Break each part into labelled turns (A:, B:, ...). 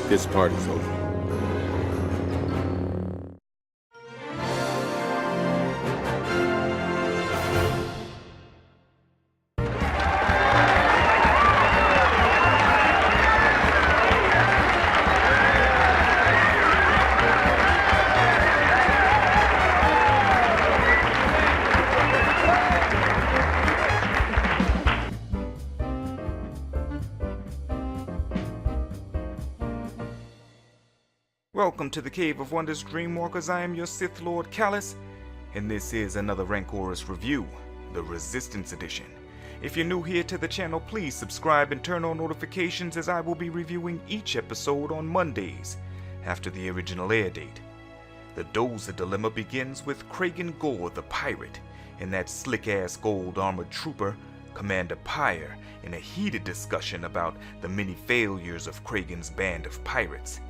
A: This party's over.
B: Welcome to the Cave of Wonders, Dreamwalkers. I am your Sith Lord Callous, and this is another Rancorous review, the Resistance Edition. If you're new here to the channel, please subscribe and turn on notifications as I will be reviewing each episode on Mondays, after the original air date. The DOZA dilemma begins with Kragan Gore the pirate, and that slick-ass gold-armored trooper, Commander Pyre, in a heated discussion about the many failures of Kragan's band of pirates.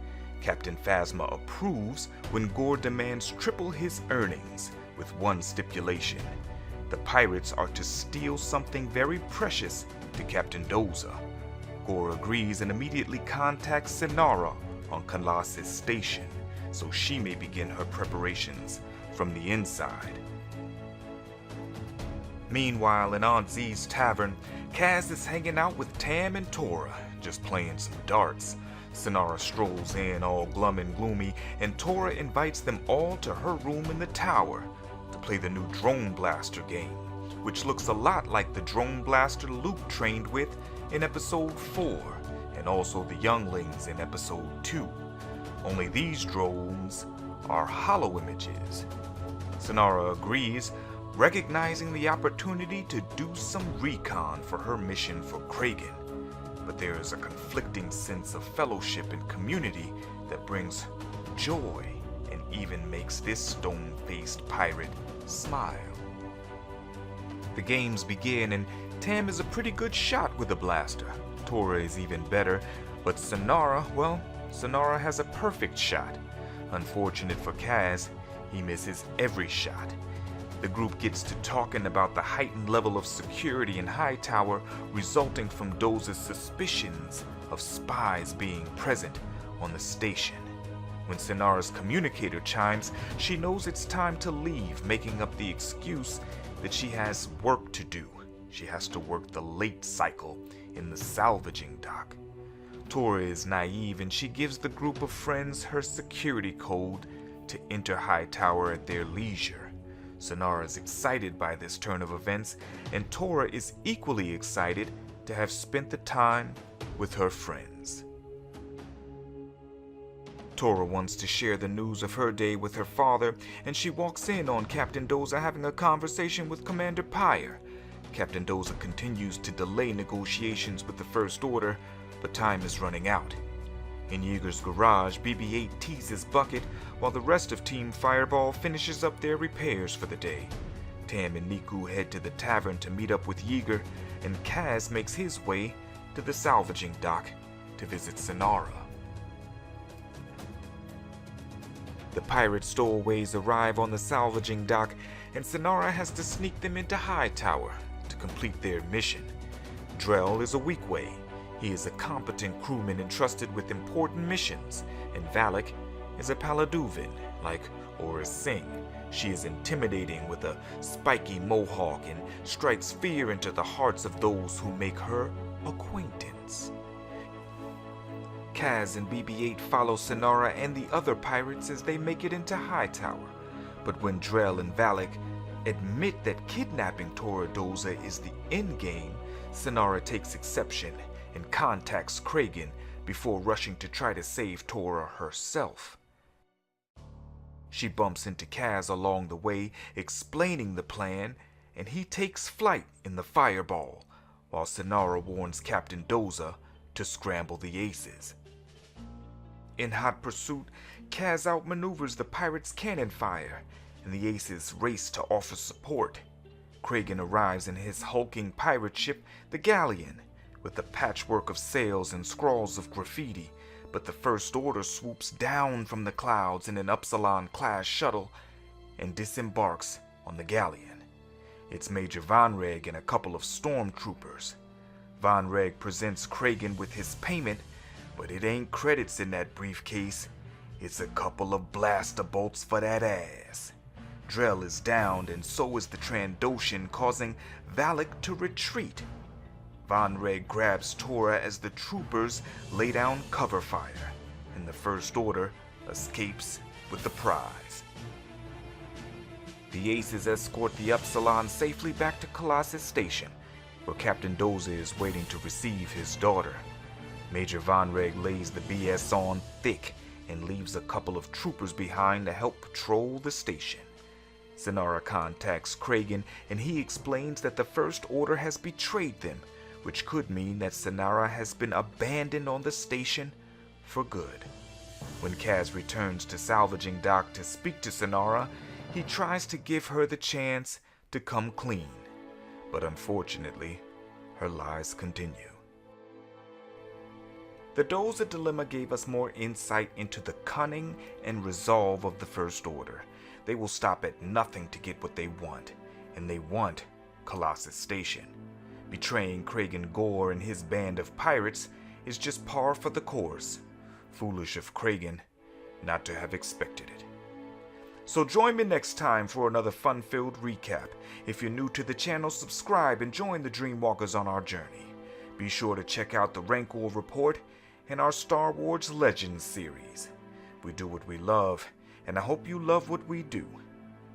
B: Captain Phasma approves when Gore demands triple his earnings, with one stipulation. The pirates are to steal something very precious to Captain DOZA. Gore agrees and immediately contacts Synara on Colossus station, so she may begin her preparations from the inside. Meanwhile, in Aunt Z's tavern, Kaz is hanging out with Tam and Tora, just playing some darts. Synara strolls in all glum and gloomy, and Tora invites them all to her room in the tower to play the new Drone Blaster game, which looks a lot like the Drone Blaster Luke trained with in Episode 4, and also the Younglings in Episode 2. Only these drones are hollow images. Synara agrees, recognizing the opportunity to do some recon for her mission for Kragan. But there is a conflicting sense of fellowship and community that brings joy and even makes this stone-faced pirate smile. The games begin and Tam is a pretty good shot with a blaster. Tora is even better, but Synara has a perfect shot. Unfortunate for Kaz, he misses every shot. The group gets to talking about the heightened level of security in Hightower resulting from DOZA's suspicions of spies being present on the station. When Synara's communicator chimes, she knows it's time to leave, making up the excuse that she has work to do. She has to work the late cycle in the salvaging dock. Tora is naive and she gives the group of friends her security code to enter Hightower at their leisure. Synara is excited by this turn of events, and Tora is equally excited to have spent the time with her friends. Tora wants to share the news of her day with her father, and she walks in on Captain DOZA having a conversation with Commander Pyre. Captain DOZA continues to delay negotiations with the First Order, but time is running out. In Yeager's garage, BB-8 teases Bucket, while the rest of Team Fireball finishes up their repairs for the day. Tam and Niku head to the tavern to meet up with Yeager, and Kaz makes his way to the salvaging dock to visit Synara. The pirate stowaways arrive on the salvaging dock, and Synara has to sneak them into Hightower to complete their mission. Drell is a weak way. He is a competent crewman entrusted with important missions, and Valak is a Paladuvan, like Aura Singh. She is intimidating with a spiky mohawk and strikes fear into the hearts of those who make her acquaintance. Kaz and BB-8 follow Synara and the other pirates as they make it into Hightower, but when Drell and Valak admit that kidnapping Tora DOZA is the endgame, Synara takes exception and contacts Kragan before rushing to try to save Tora herself. She bumps into Kaz along the way, explaining the plan, and he takes flight in the Fireball, while Synara warns Captain DOZA to scramble the aces. In hot pursuit, Kaz outmaneuvers the pirates' cannon fire, and the aces race to offer support. Kragan arrives in his hulking pirate ship, the Galleon, with a patchwork of sails and scrawls of graffiti, but the First Order swoops down from the clouds in an Upsilon-class shuttle and disembarks on the Galleon. It's Major Von Reg and a couple of stormtroopers. Von Reg presents Kragan with his payment, But it ain't credits in that briefcase. It's a couple of blaster bolts for that ass. Drell is downed and so is the Trandoshan, causing Valak to retreat. Von Reg grabs Tora as the troopers lay down cover fire, and the First Order escapes with the prize. The Aces escort the Upsilon safely back to Colossus Station, where Captain DOZA is waiting to receive his daughter. Major Von Reg lays the BS on thick and leaves a couple of troopers behind to help patrol the station. Synara contacts Kragan and he explains that the First Order has betrayed them, which could mean that Synara has been abandoned on the station for good. When Kaz returns to salvaging dock to speak to Synara, he tries to give her the chance to come clean, but unfortunately, her lies continue. The DOZA dilemma gave us more insight into the cunning and resolve of the First Order. They will stop at nothing to get what they want, and they want Colossus Station. Betraying Kragan Gore and his band of pirates is just par for the course. Foolish of Kragan not to have expected it. So join me next time for another fun-filled recap. If you're new to the channel, subscribe and join the Dreamwalkers on our journey. Be sure to check out the Rancorous Report and our Star Wars Legends series. We do what we love, and I hope you love what we do.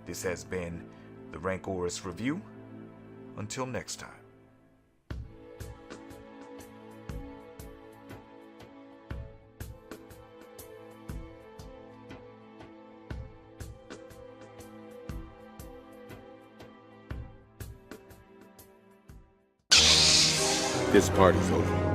B: This has been the Rancorous Review. Until next time.
A: This party's over.